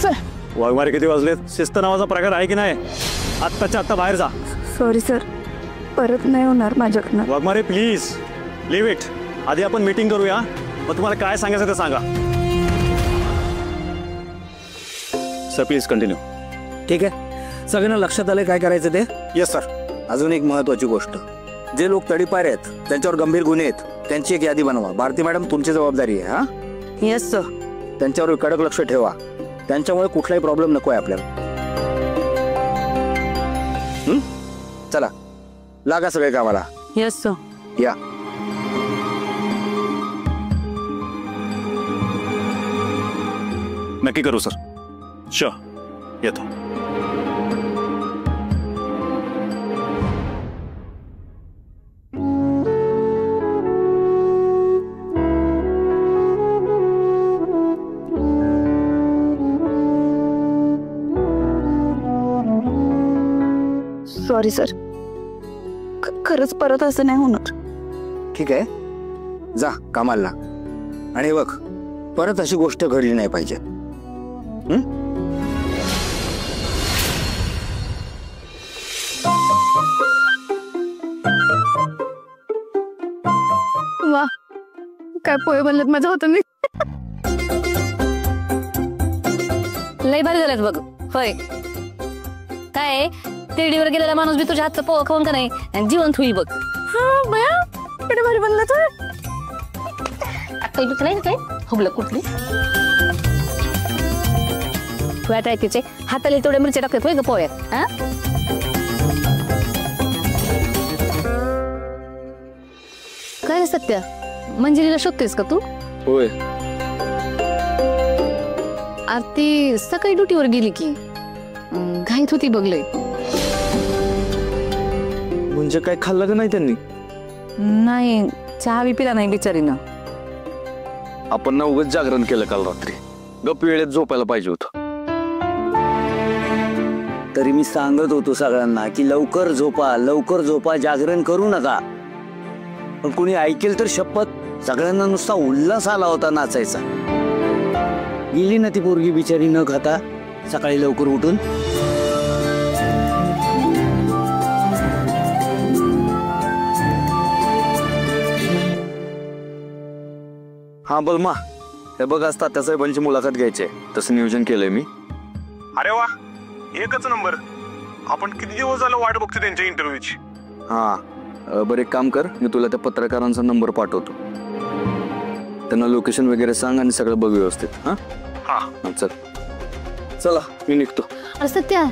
Sir. Waghmare किती वाजलेत? शिस्त नावाचा प्रकार आहे की नाही? आत्ताच्या आत्ता बाहेर जा. सॉरी सर, परत नाही होणार माझ्याकडनं. Waghmare please leave it. आधी आपण मीटिंग करूया, मग तुम्हाला काय सांगायचं ते सांगा. Sir please continue. ठीक आहे, सगळ्यांना लक्षात आले काय करायचं ते? Yes sir. अजून एक महत्वाची गोष्ट, जे लोक तडीपार आहेत त्यांच्यावर गंभीर गुन्हे आहेत त्यांची एक यादी बनवा. भारती मॅडम तुमची जबाबदारी आहे. हा येस सर. त्यांच्यावर कडक लक्ष ठेवा, त्यांच्यामुळे कुठलाही प्रॉब्लेम नको आहे आपल्याला. चला लागा सगळे कामाला. Yes sir. या. नक्की करू सर. शुअर, येतो. सॉरी सर, खरंच परत असं नाही होणार. ठीक आहे, जा कामाला. आणि बघ, परत अशी गोष्ट घडली नाही पाहिजे. वा, काय पोहे बनलेत माझ्या हाताने. लय भारी झाल्यात बघ. होय काय तिरडीवर गेलेला माणूस बी तुझ्या हातचं पोह खाऊन का नाही जिवंत होईल बघ. हा बया, किती भारी बनलं तर. आता नाही काय हुबलं कुठली तुझ्या टाकीचे हाताला तेवढे मिरची टाकतात होय ग पोह्यात. हा काय सत्य मंजिरीला शोधतेस का तू? होय. आरती सकाळी ड्युटीवर गेली की घाईत होती बघले. म्हणजे काय खाल्लं का नाही त्यांनी? नाही, चहा बी पिला नाही बिचारीनं. आपण ना उगाच जागरण केलं काल रात्री. गप्प वेळेत झोपायला पाहिजे होतं. तरी मी सांगत होतो सगळ्यांना की लवकर झोपा, जागरण करू नका. पण कोणी ऐकेल तर शपथ, सगळ्यांना नुसता उल्हास आला होता नाचायचा. गेली ना ती पोरगी बिचारी न खाता सकाळी लवकर उठून. हा बलमा, हे बघ आज तात्यासाहेबांची मुलाखत घ्यायची आहे, तसं नियोजन केलंय मी. अरे वा, एकच नंबर. आपण किती दिवस झालं वाट बघतो त्यांच्या इंटरव्ह्यूची. हा बरं, एक काम कर, मी तुला त्या पत्रकारांचा नंबर पाठवतो. त्यांना लोकेशन वगैरे सांग आणि सगळं बघ व्यवस्थित. हा हा चल. चला मी निघतो. अरे सत्या,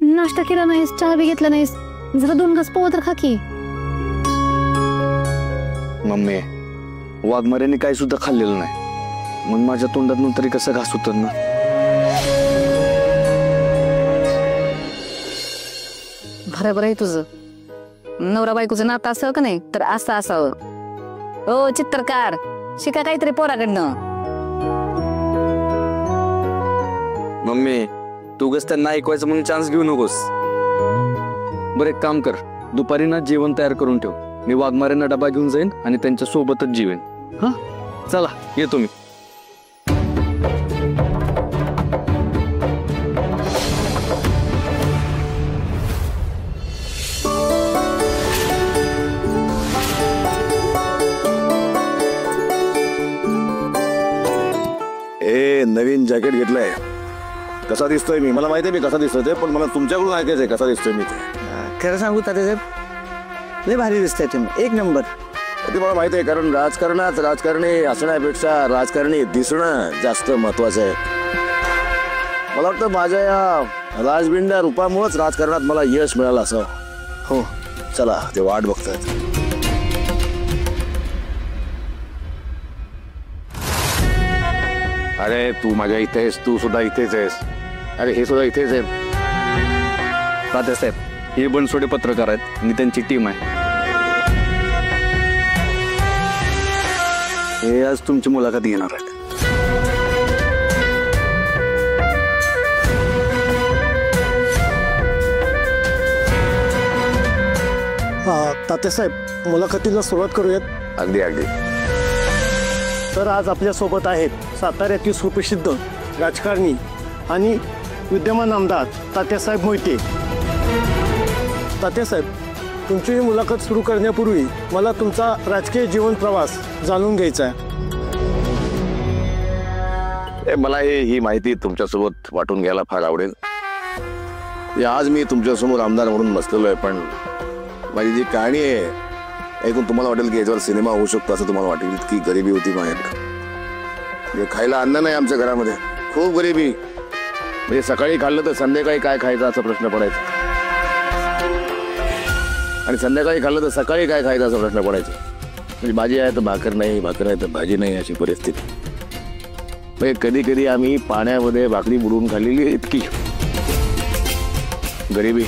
नाश्ता केला नाहीस, चहा बी घेतला नाहीस, जरा 2 घास पोहा तर खा की. मम्मी, वाघमाऱ्याने काही सुद्धा खाल्लेलं नाही, मग माझ्या तोंडात तरी कसं घास उतर ना. बरोबर आहे तुझं. नवरा बायकोचं नातं असावं का नाही तर असं असावं. ओ चित्रकार, शिका काहीतरी पोराकडनं. मम्मी, तू उगाच त्यांना ऐकवायचं म्हणून चान्स घेऊ नकोस. बरं एक काम कर, दुपारी ना जेवण तयार करून ठेव. मी वाघमाऱ्यांना डबा घेऊन जाईन आणि त्यांच्या सोबतच जेवेन. हा चला येतो मी. नवीन जॅकेट घेतलंय, कसा दिसतोय मी? मला माहिती आहे मी कसा दिसतोय ते, पण मला तुमच्याकडून ऐकायचंय कसा दिसतोय मी ते. खरं सांगू तात्यासाहेब, लय भारी दिसताय तुम्ही, एक नंबर. ते मला माहिती आहे, कारण राजकारणी असण्यापेक्षा राजकारणी दिसणं जास्त महत्वाचं आहे. मला वाटतं माझ्या या राजबिंड्या रूपामुळेच राजकारणात मला यश मिळालं असं. हो चला, ते वाट बघतायत. अरे तू माझ्या इथे आहेस, तू सुद्धा इथेच आहेस. अरे हे सुद्धा इथेच आहे. तात्यासाहेब, हे बनसोडे पत्रकार आहेत आणि त्यांची टीम आहे. हे आज तुमची मुलाखत घेणार आहेत. तात्यासाहेब, मुलाखतीला सुरुवात करूयात. अगदी अगदी. तर आज आपल्या सोबत आहेत साताऱ्यातील सुप्रसिद्ध राजकारणी आणि विद्यमान आमदार तात्यासाहेब मोहिते. तात्यासाहेब, तुमची ही मुलाखत सुरू करण्यापूर्वी मला तुमचा राजकीय जीवन प्रवास जाणून घ्यायचा आहे. मला ही माहिती तुमच्यासोबत वाटून घ्यायला फार आवडेल. आज मी तुमच्यासमोर आमदार म्हणून बसलेलो आहे, पण माझी जी कहाणी आहे ऐकून तुम्हाला वाटेल की याच्यावर सिनेमा होऊ शकतो असं तुम्हाला वाटेल. इतकी गरिबी होती माझ्याकडे, खायला अन्न नाही आमच्या घरामध्ये, खूप गरिबी. म्हणजे सकाळी खाल्लं तर संध्याकाळी काय खायचा असा प्रश्न पडायचा, आणि संध्याकाळी खाल्लं तर सकाळी काय खायचा असा प्रश्न पडायचा. म्हणजे भाजी आहे तर भाकर नाही, भाकर आहे तर भाजी नाही, अशी परिस्थिती. म्हणजे कधी कधी आम्ही पाण्यामध्ये भाकरी बुडवून खाल्लेली, इतकी गरिबी.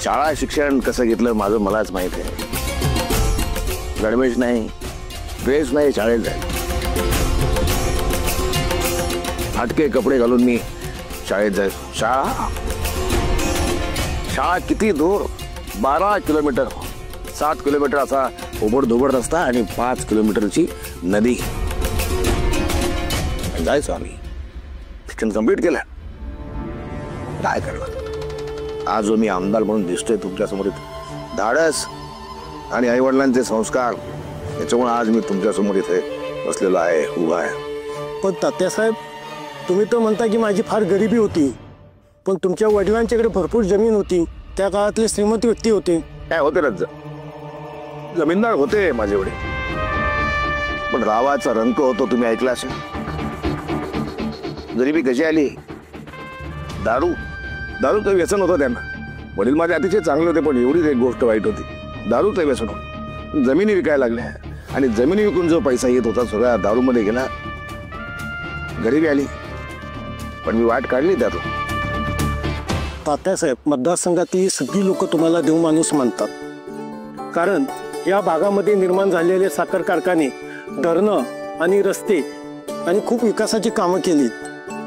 शाळा शिक्षण कसं घेतलं माझं मलाच माहित आहे. गणवेश नाही, ड्रेस नाही, शाळेत जायचं. फाटके कपडे घालून मी शाळेत जायचो. शाळा किती दूर, 12 किलोमीटर, 7 किलोमीटर असा ओबड धोबड रस्ता आणि 5 किलोमीटरची नदी. जायचो आम्ही. शिक्षण कम्प्लीट केलं. काय करणार आज जो मी आमदार म्हणून दिसतोय तुमच्यासमोर, धाडस आणि आई वडिलांचे संस्कार, याच्यामुळे आज मी तुमच्यासमोर इथे बसलेलो आहे, उभा आहे. पण तात्यासाहेब, तुम्ही तर म्हणता की माझी फार गरिबी होती, पण तुमच्या वडिलांच्याकडे भरपूर जमीन होती. त्या काळातले श्रीमंत व्यक्ती होते. काय होते ना, जमीनदार होते माझे वडील, पण रावाचा रंक होतो, तुम्ही ऐकला असेल. गरिबी कशी आली? दारूचं व्यसन होतं त्यांना. वडील माझे अतिशय चांगले होते, पण एवढीच एक गोष्ट वाईट होती, दारूचं व्यसन होतं. जमिनी विकायला लागल्या, आणि जमिनी विकून जो पैसा येत होता सगळ्या दारूमध्ये गेला. गरिबी आली, पण मी वाट काढली त्यातून. तात्यासाहेब, मतदारसंघातली सगळी लोक तुम्हाला देव माणूस मानतात, कारण या भागामध्ये निर्माण झालेले साखर कारखाने, धरणं आणि रस्ते आणि खूप विकासाची कामं केली.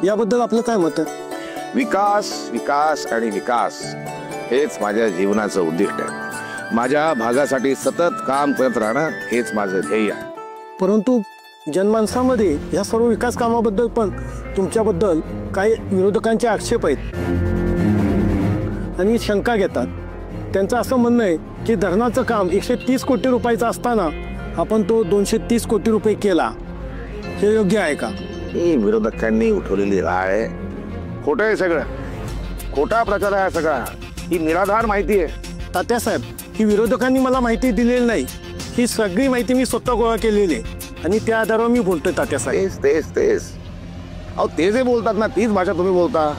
याबद्दल आपलं काय मत आहे? विकास, विकास आणि विकास हेच माझ्या जीवनाचं उद्दिष्ट आहे. माझ्या भागासाठी सतत काम करत राहणं हेच माझं ध्येय आहे. परंतु जनमानसामध्ये या सर्व विकास कामाबद्दल पण तुमच्याबद्दल काही विरोधकांचे आक्षेप आहेत आणि शंका घेतात. त्यांचं असं म्हणणं आहे की धरणाचं काम 130 कोटी रुपयाचं असताना आपण तो 230 कोटी रुपये केला. हे योग्य आहे का? ही विरोधकांनी उठवलेली राळ खोटं आहे, सगळं खोटा प्रचार आहे सगळा. ही निराधार माहिती आहे. तात्यासाहेब, ही विरोधकांनी मला माहिती दिलेली नाही. ही सगळी माहिती मी स्वतः गोळा केलेली आहे आणि त्या आधारावर मी बोलतोय. तात्यासाहेब, तेच अहो, ते जे बोलतात ना तीच भाषा तुम्ही बोलता.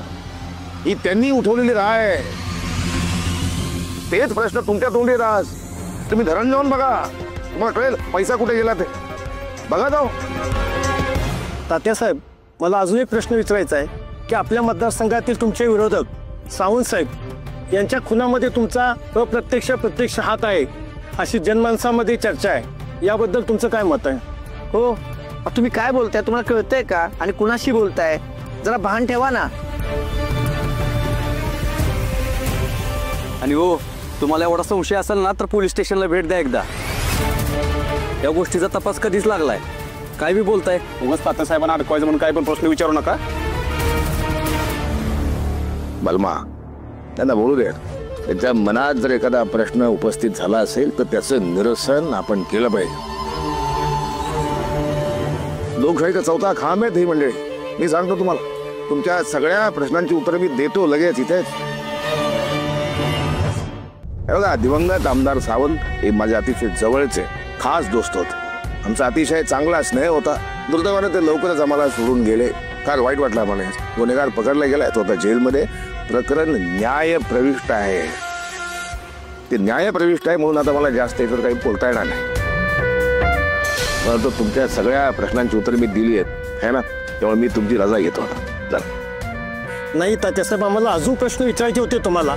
ही त्यांनी उठवलेली राळ आहे. तेच प्रश्न तुमच्या तोंडी राज. तुम्ही धरण जाऊन बघा, तुम्हाला कळेल पैसा कुठे गेला ते. बघा जाऊ. तात्यासाहेब, मला अजून एक प्रश्न विचारायचा आहे की आपल्या मतदारसंघातील तुमचे विरोधक सावंत साहेब यांच्या खुनामध्ये तुमचा अप्रत्यक्ष प्रत्यक्ष हात आहे अशी जनमानसामध्ये चर्चा आहे. याबद्दल तुमचं काय मत आहे? हो, तुम्ही काय बोलताय? तुम्हाला कळतंय का? आणि कुणाशी बोलताय? जरा भान ठेवा ना. आणि हो, तुम्हाला एवढा संशय असेल ना तर पोलीस स्टेशनला भेट द्या एकदा. या गोष्टीचा तपास कधीच लागलाय. काय बी बोलताय? उगाच तात्यासाहेबांना अडकवायचं म्हणून काय पण प्रश्न विचारू नका. बलमा, त्यांना बोलू दे. त्यांच्या मनात जर एखादा प्रश्न उपस्थित झाला असेल तर त्याचं निरसन आपण केलं पाहिजे. लोकशाहीचा चौथा खांब आहे ही मंडळी. मी सांगतो तुम्हाला, तुमच्या सगळ्या प्रश्नांची उत्तरं मी देतो लगेच इथेच. बघा, दिवंगत आमदार सावंत हे माझे अतिशय जवळचे खास दोस्त होते. आमचा अतिशय चांगला स्नेह होता. दुर्दैवाने ते लवकरच आम्हाला सोडून गेले. फार वाईट वाटलं आम्हाला. गुन्हेगार पकडला गेलाय, तो आता जेलमध्ये. प्रकरण न्याय प्रविष्ट आहे. ते न्याय प्रविष्ट आहे म्हणून आता मला जास्त याच्यावर काही बोलता येणार नाही. परंतु तुमच्या सगळ्या प्रश्नांची उत्तर मी दिली आहेत है ना, त्यामुळे मी तुमची रजा घेतो आता. नाही तात्यासाहेब, आम्हाला अजून प्रश्न विचारायचे होते तुम्हाला.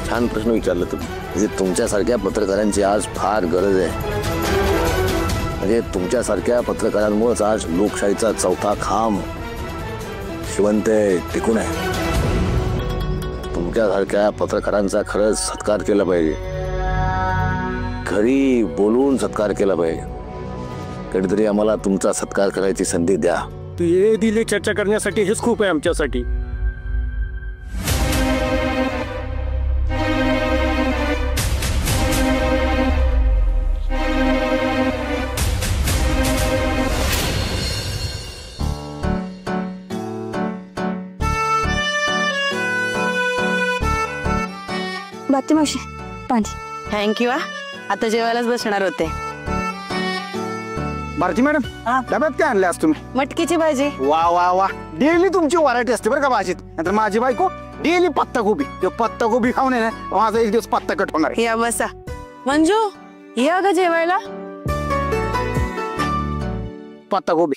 छान प्रश्न विचारला तुम्ही. म्हणजे तुमच्यासारख्या पत्रकारांची आज फार गरज आहे. म्हणजे तुमच्यासारख्या पत्रकारांमुळेच आज लोकशाहीचा चौथा खांब शिवंत टिकून आहे. तुमच्यासारख्या पत्रकारांचा खरंच सत्कार केला पाहिजे. घरी बोलून सत्कार केला पाहिजे. कधीतरी आम्हाला तुमचा सत्कार करायची संधी द्या. तू हे दिले चर्चा करण्यासाठी हेच खूप आहे आमच्यासाठी. बाती मावशी पाणी. थँक्यू. आता जेवायलाच बसणार होते. भारती मॅडम डब्यात काय आणले आज तुम्ही? मटकीची भाजी. वा वा वा, डेली तुमची व्हरायटी असते बरं का भाजीत. नंतर माझी बायको डेली पत्ता गोबी. तो पत्ता गोबी खाऊन आहे ना, माझा एक दिवस पत्ता कट होणार आहे. या बसा. मंजू या ग जेवायला. पत्ता गोबी.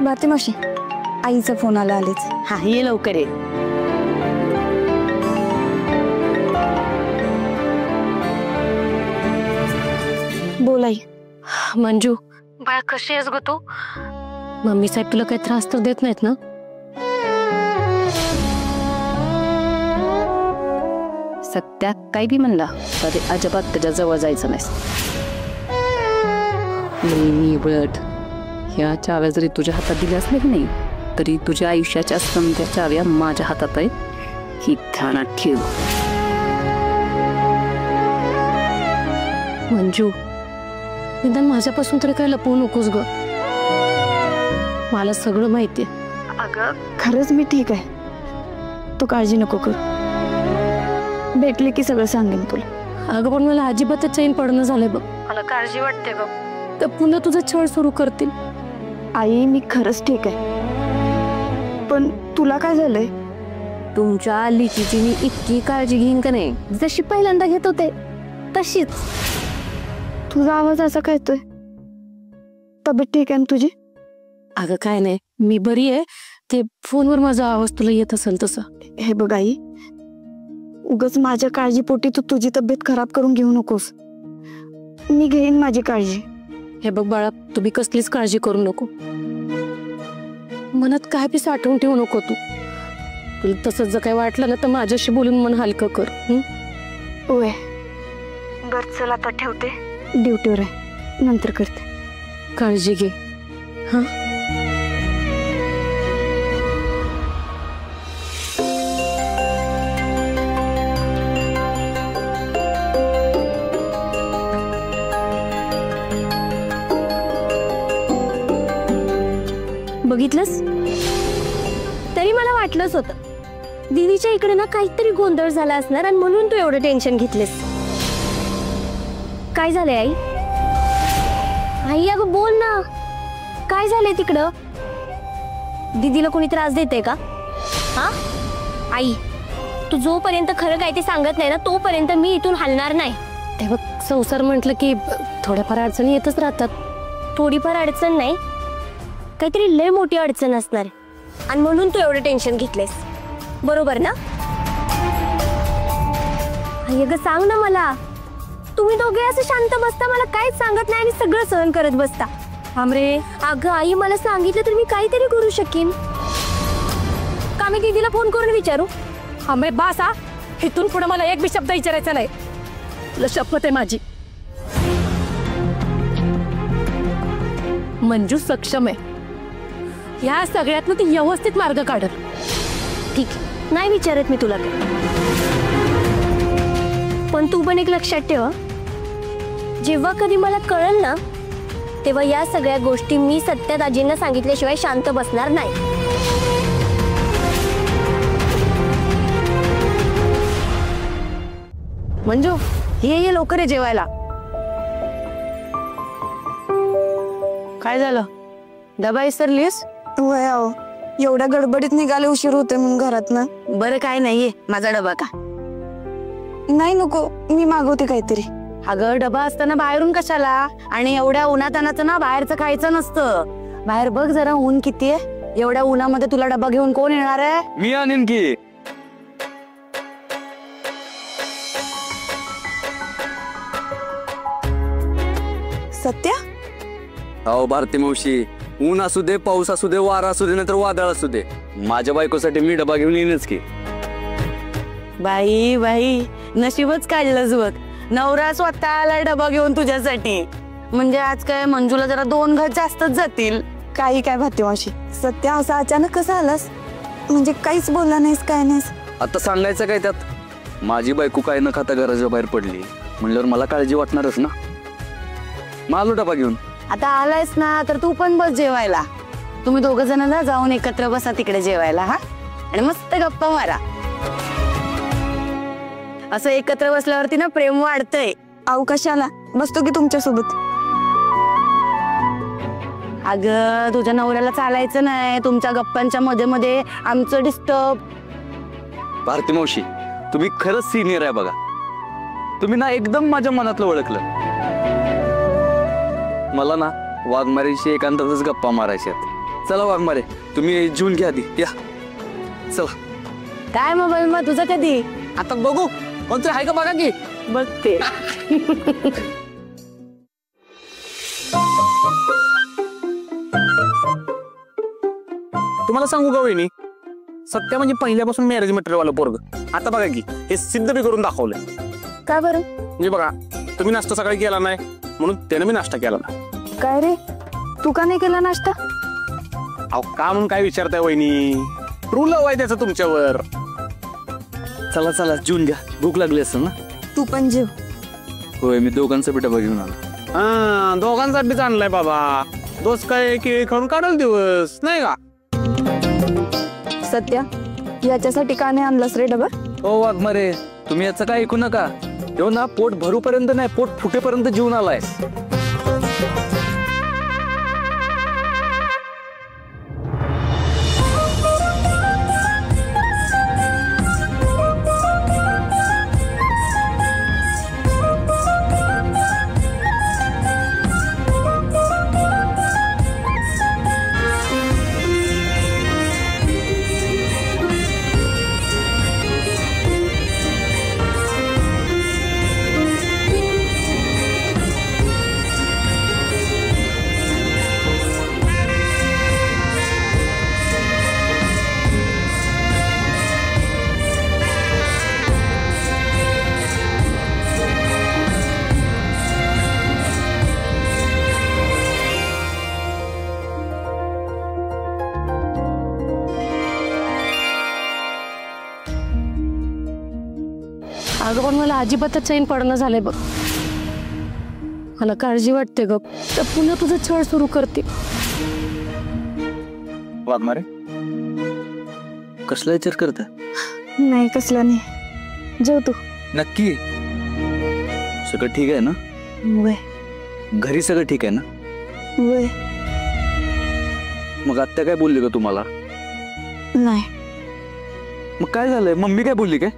बाती मावशी आईचा फोन आला आलीच. हा ये लवकर ये. बोलाई. मंजू बाळ कशी आहेस ग तू? मम्मी साहेब तुला काही त्रास तर देत नाहीत ना? सत्या काही बी म्हणला तरी अजिबात त्याच्या जवळ जायचं नाही. नेहमी उलट ह्या चाव्या जरी तुझ्या हातात दिल्या असल्या की नाही, तरी तुझ्या आयुष्याच्या समध्या चाव्या माझ्या हातात आहेत, ही ध्यानात ठेव. मंजू निदान माझ्यापासून तरी काय लपवू नकोस ग. मला सगळं माहितीये. अगं खरंच मी ठीक आहे, तू काळजी नको कर. भेटले की सगळं सांगेन तुला. अगं पण मला अजिबात चैन पडणं झालंय बघ. मला काळजी वाटते ग. तर पुन्हा तुझं छळ सुरू करतील. आई मी खरंच ठीक आहे, पण तुला काय झालंय? तुमच्या लिकीची मी इतकी काळजी घेईन का नाही, जशी पहिल्यांदा घेत होते तशीच. तुझा आवाज असा काय येतोय? तब्येत ठीक आहे ना तुझी? अगं काय नाही, मी बरी आहे. ते फोनवर माझा आवाज तुला येत असेल तसं. हे बघ आई, उगाच माझ्या काळजीपोटी तू तुझी तब्येत खराब करून घेऊ नकोस. मी घेईन माझी काळजी. हे बघ बाळा, तुम्ही कसलीच काळजी करू नको. मनात काय बी साठवून ठेवू नको तू. तुला तसंच जर काय वाटलं ना तर माझ्याशी बोलून मन हलकं कर. होय बर चल आता ठेवते, ड्युटीवर आहे, नंतर करते. काळजी घे. हा बघितलंस, तरी मला वाटलंच होतं दीदीच्या इकडे ना काहीतरी गोंधळ झाला असणार आणि म्हणून तू एवढं टेन्शन घेतलेस. काय झालंय आई? आई अगं बोल ना, काय झालंय तिकडं? दीदीला कोणी त्रास देते का? हा आई, तू जोपर्यंत खरं काय ते सांगत नाही ना तोपर्यंत मी इथून हलणार नाही. तेव्हा संसार म्हटलं की थोड्याफार अडचणी येतच राहतात. थोडीफार अडचण नाही, काहीतरी लय मोठी अडचण असणार आणि म्हणून तू एवढं टेन्शन घेतलेस, बरोबर ना? अगं सांग ना मला. तुम्ही दोघे असं शांत बसता, मला काहीच सांगत नाही आणि सगळं सहन करत बसता. आमरे अगं आई, मला सांगितलं तर मी काहीतरी करू शकेन. का मी दीदीला फोन करून विचारू? आमरे बास, हा इथून पुढे मला एक बी शब्द विचारायचा नाही. तुला शपथ आहे माझी. मंजू सक्षम आहे, या सगळ्यातनं ती व्यवस्थित मार्ग काढल. ठीक आहे, नाही विचारत मी तुला काय, पण तू पण एक लक्षात ठेव, जेव्हा कधी मला कळल ना तेव्हा या सगळ्या गोष्टी मी सत्या दाजींना सांगितल्याशिवाय शांत बसणार नाही. मंजू ये लवकर ये जेवायला. काय झालं, डबा विसरलीस? होय अहो, एवढ्या गडबडीत निघाले, उशीर होते म्हणून घरातनं. बरं काय नाहीये, माझा डबा का? नाही नको, मी मागवते काहीतरी. अगं डबा असताना बाहेरून कशाला? आणि एवढ्या उन्हातानाचं ना बाहेरचं खायचं नसतं. बाहेर बघ जरा ऊन किती आहे, एवढ्या उन्हामध्ये तुला डबा घेऊन कोण येणार आहे? मी आणीन की. सत्या अहो भारती मावशी, ऊन असू दे, पाऊस असू दे, वारा असू दे, नाहीतर वादळ असू दे, माझ्या बायकोसाठी मी डबा घेऊन येईनच की. बाई बाई, नशीबच काढलंच बघ. नवरा स्वतः आला डबा घेऊन तुझ्यासाठी. म्हणजे आज काय मंजूला जरा 2 घास जास्तच जातील. काही काय भाते मावशी, सत्य असं अचानक कसं आलास? म्हणजे काहीच बोलला नाहीस, काय नाहीस. आता सांगायचं काय त्यात? माझी बायको काय न खाता घराच्या बाहेर पडली म्हणल्यावर मला काळजी वाटणारच ना. मग आलो डबा घेऊन. आता आलायस ना तर तू पण बस जेवायला. तुम्ही 2 जण ना जाऊन एकत्र बसा तिकडे जेवायला. हा, आणि मस्त गप्पा मारा. असं एकत्र बसल्यावरती ना प्रेम वाढतंय. आऊ कशाला, बसतो की तुमच्यासोबत. अगं तुझ्या नवऱ्याला चालायचं नाही तुमच्या गप्पांच्या मध्ये मध्ये आमचं डिस्टर्ब. भारती मावशी, तुम्ही खरंच सिनियर आहे बघा. तुम्ही ना एकदम माझ्या मनातलं ओळखलं. मला ना वाघमारेशी एकांतातच गप्पा मारायच्यात. चला वाघमारे, तुम्ही जेवून घ्या आधी. या चला. काय मोबाईल मग तुझं कधी? आता बघू कोणतं आहे का बघा की. बघते. तुम्हाला सांगू का वहिनी, सत्य म्हणजे पहिल्यापासून मॅरेज मटेरियल वाला पोरग. आता बघा की हे सिद्ध बी करून दाखवलंय. काय बरं? म्हणजे बघा, तुम्ही नाश्ता सकाळी केला नाही म्हणून त्याने मी नाश्ता केला नाही. काय रे, तू का नाही केला नाश्ता? अहो का म्हणून काय विचारताय वहिनी? रूल हवाय त्याचा तुमच्यावर. चला चला जेवून घ्या, भूक लागली असेल ना. तू पण जेव. होय, मी दोघांचा डबा घेऊन आलो. हा, दोघांसाठीच आणलाय बाबा. दोस्त काय केळी खाऊन काढल दिवस नाही का? सत्या, याच्यासाठी का नाही आणलास रे डबा? हो वाघमारे, तुम्ही याचं काय ऐकू नका. तो ना पोट भरूपर्यंत नाही, पोट फुटेपर्यंत जेवून आलाय. अगं पण मला अजिबातच चैन पडणं झालंय बघ. मला काळजी वाटते ग, तर पुन्हा तुझं छळ सुरू करते. वाघमारे, कसला विचार करता? नाही कसला नाही. जेव तू. नक्की सगळं ठीक आहे ना? वय घरी सगळं ठीक आहे ना? वय. मग आत्या काय बोलली का तुम्हाला? नाही. मग काय झालंय? मम्मी काय बोलली काय?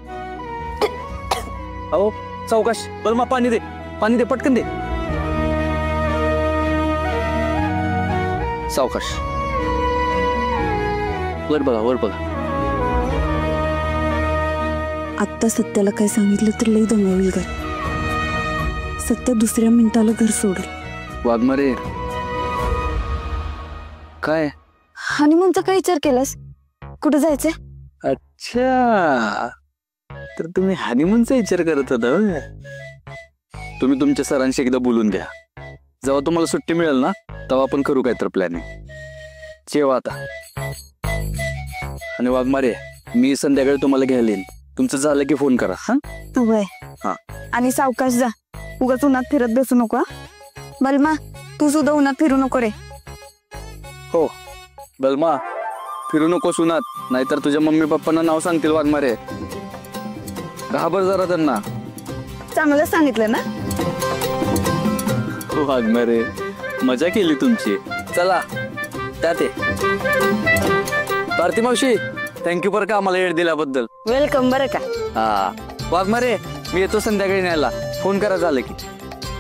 अहो सावकाश, बलमा पाणी दे, पाणी दे, पटकन दे. सावकाश, वर बघा, वर बघा. आत्ता सत्याला काय सांगितलं तर लई दंगवी घर. सत्य दुसऱ्या मिनिटाला घर सोडेल. वाघमारे काय? हनीमूनचा काय विचार केलास? कुठे जायचंय? अच्छा, तर तुम्ही हनीमूनचा विचार करत होता होय? तुम्ही तुमच्या सरांशी एकदा बोलून द्या. जेव्हा तुम्हाला सुट्टी मिळेल ना तेव्हा आपण करू काय तर प्लॅनिंग. जेव्हा आता. आणि वाघमारे, मी संध्याकाळी तुम्हाला घ्यायला येईल. तुमचं झालं की फोन करा. हा वय. हा, आणि सावकाश जा. उगाच उन्हात फिरत बसू नको. बलमा, तू सुद्धा उन्हात फिरू नको रे. हो बलमा, फिरू नको उन्हात, नाहीतर तुझ्या मम्मी पप्पांना नाव सांगतील वाघमारे. घाबर जरा त्यांना. चांगलं सांगितलं ना? हो वाघमारे, मजा केली तुमची. चला त्यात आहे. भारती मावशी, थँक्यू बरं का आम्हाला वेळ दिल्याबद्दल. वेलकम. बरं का? हा वाघमारे, मी येतो संध्याकाळी न्यायला. फोन करा झालं की.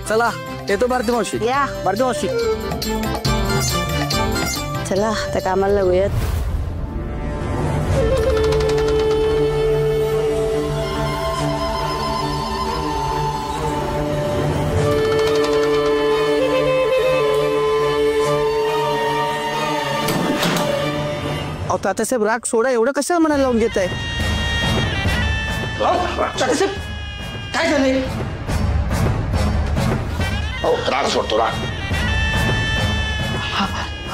चला येतो भारती मावशी. या भारती मावशी. चला आता कामाला लागूयात. तात्यासाहेब राग सोडा, एवढं कशाला मनाला लावून घेत आहे? तात्यासाहेब काय झालंय? राग सोडतो राग.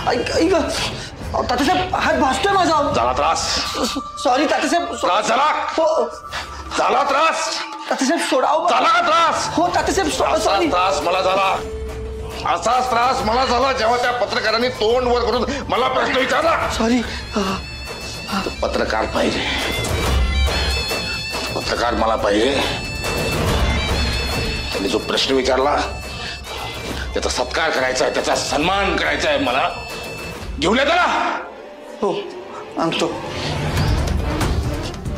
ऐक तात्यासाहेब हात भासतोय माझा. झाला त्रास. सॉरी तात्यासाहेब. त्रास झाला. हो झाला त्रास. तात्यासाहेब सोडाव. झाला का त्रास? हो तात्यासाहेब सॉरी. त्रास मला झाला. असाच त्रास मला झाला जेव्हा त्या पत्रकारांनी तोंड वर करून मला प्रश्न विचारला. सॉरी. पत्रकार पाहिजे. पत्रकार मला पाहिजे. त्यांनी जो प्रश्न विचारला त्याचा सत्कार करायचा आहे, त्याचा सन्मान करायचा आहे मला. घेऊन या त्याला. हो आणतो.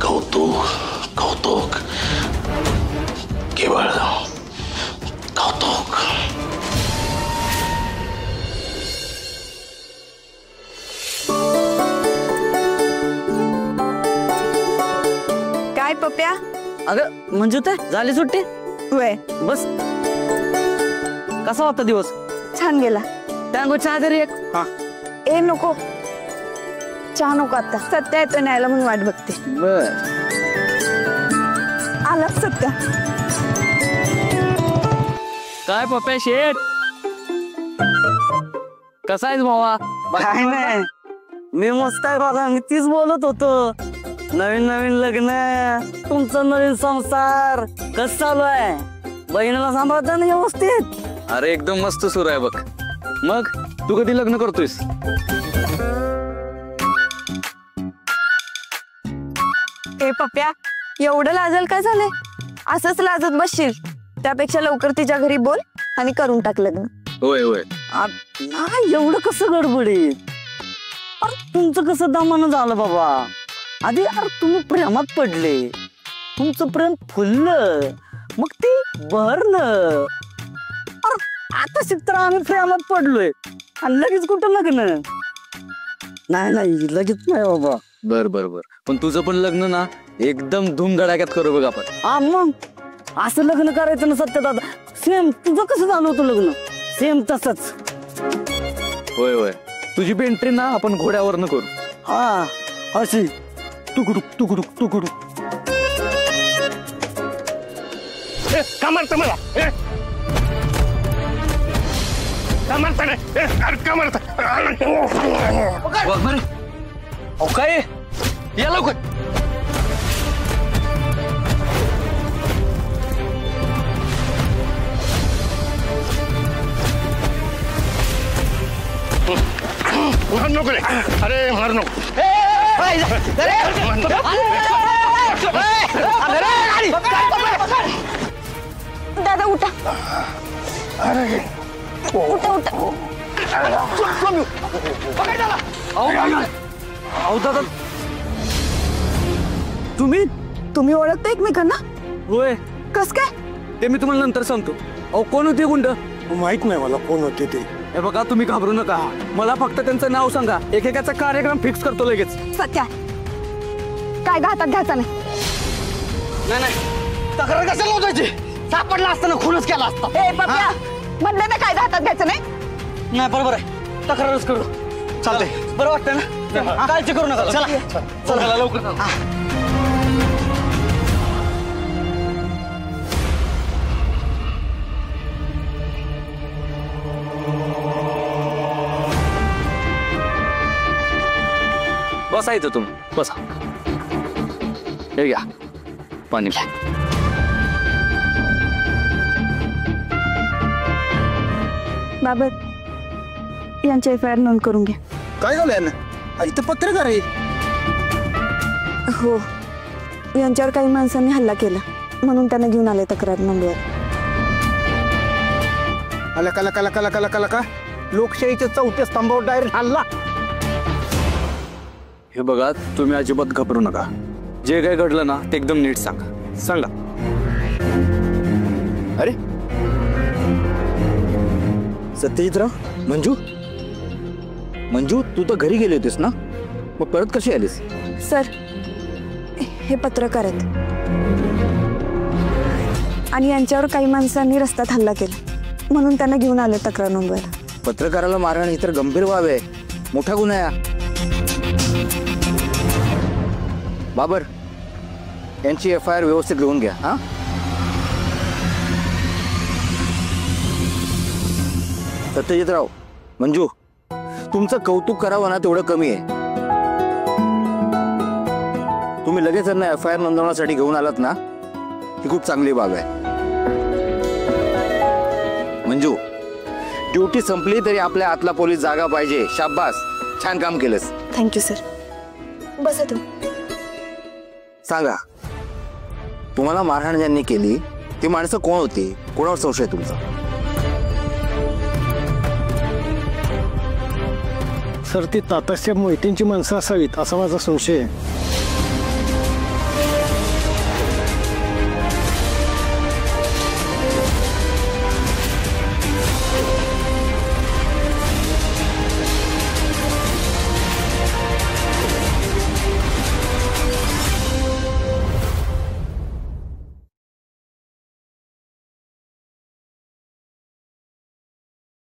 कौतुक कौतुक केवळ कौतुक. काय पप्या? अगं मंजू ते झाली सुट्टी? होय. बस. कसा होता दिवस? छान गेला. त्यागो चहा तरी एक. हा. ए नको, चहा नको आता. सत्या येतो न्यायला म्हणून वाट बघते. बर. आला सत्या. काय पप्या शेठ, कसा आहेस भावा? काय नाही, मी मस्त आहे बघा. मी तीच बोलत होतो. नवीन नवीन लग्न, तुमचा नवीन संसार कसं चालू आहे? बहिणीला सांभाळता ना व्यवस्थित? अरे एकदम मस्त सुरू आहे बघ. मग तू कधी लग्न करतोयस? ए पप्या, एवढं लाजल काय झालंय? असंच लाजत बसशील त्यापेक्षा लवकर तिच्या घरी बोल आणि करून टाक लग्न. होय होय. नाही एवढं कसं गडबडीत? अरे तुमचं कसं दमानं झालं बाबा. आधी अरे तुम्ही प्रेमात पडले, तुमचं प्रेम फुललं, मग ते भरलं. अरे आता शिकतर आम्ही प्रेमात पडलोय आणि लगेच कुठं लग्न? नाही नाही लगेच नाही बाबा. बर बर बर. पण तुझं पण लग्न ना एकदम धूमधडाक्यात करू बघ आपण. हा मग असं लग्न करायचं ना सत्य दादा. सेम तुझं कसं झालं होतं लग्न, सेम तसंच. होय होय. तुझी एंट्री ना आपण घोड्यावरनं करू. हा अशी तुकडुक तुकडुक तुकडुक. का मारता मला? का मारता रे? का मारता? बघ बरे. अहो काय या लवकर. मार नको रे. अरे मार नको. दादा उठा. अरे उठा उठा. अहो दादा तुम्ही तुम्ही ओळखता एकमेकांना? होय. कस काय? ते मी तुम्हाला नंतर सांगतो. अहो कोण होते गुंड? माहित नाही मला कोण होते ते. हे बघा तुम्ही घाबरू नका. मला फक्त त्यांचं नाव सांगा, एकेकाचा कार्यक्रम फिक्स करतो लगेच. सत्या काय घातात घ्यायचा नाही. नाही तक्रार कशाला होतायची? सापडला असताना खूनच केला असता. ए पप्या, म्हणलं ना काय घातात घ्यायचं नाही. नाही बरोबर आहे, तक्रारच करू. चालतंय, बरं वाटतं ना? काळजी करू नका. चला चला लवकर. बसा इथं तुम्ही, बसा. हे घ्या पाणी. बाबत यांच्या FIR नोंद करून घ्या. काय झालं यांना? इथं पत्रकार आहे. हो, यांच्यावर काही माणसांनी हल्ला केला म्हणून त्यांना घेऊन आले तक्रार नोंदवायला. लका लोकशाहीच्या चौथ्या स्तंभावर डायरेक्ट हल्ला. हे बघा तुम्ही अजिबात घाबरू नका. जे काय घडलं ना ते एकदम नीट सांगा. सांगा. अरे सत्यजितराव, मंजू मंजू तू तर घरी गेली होतीस ना, मग परत कशी आलीस? सर हे पत्रकार आहेत आणि यांच्यावर काही माणसांनी रस्त्यात हल्ला केला म्हणून त्यांना घेऊन आले तक्रार नोंदवायला. पत्रकाराला मारण ही तर गंभीर बाब आहे, मोठा गुन्हा आहे. बाबर यांची FIR व्यवस्थित लिहून घ्या. हा सत्यजितराव, मंजू, तुमचं कौतुक करावं ना तेवढं कमी आहे. तुम्ही लगेच त्यांना FIR नोंदवण्यासाठी घेऊन आलात ना, ही खूप चांगली बाब आहे. मंजू, ड्युटी संपली तरी आपल्या आतला पोलीस जागा पाहिजे. शाबास, छान काम केलंस. Thank you sir. बसा तू. सांगा, तुम्हाला मारहाण ज्यांनी केली ती माणसं कोण होती? कोणावर संशय तुमचा? सर, ती तात्यासाहेब मोहितेंची माणसं असावीत असा माझा संशय आहे.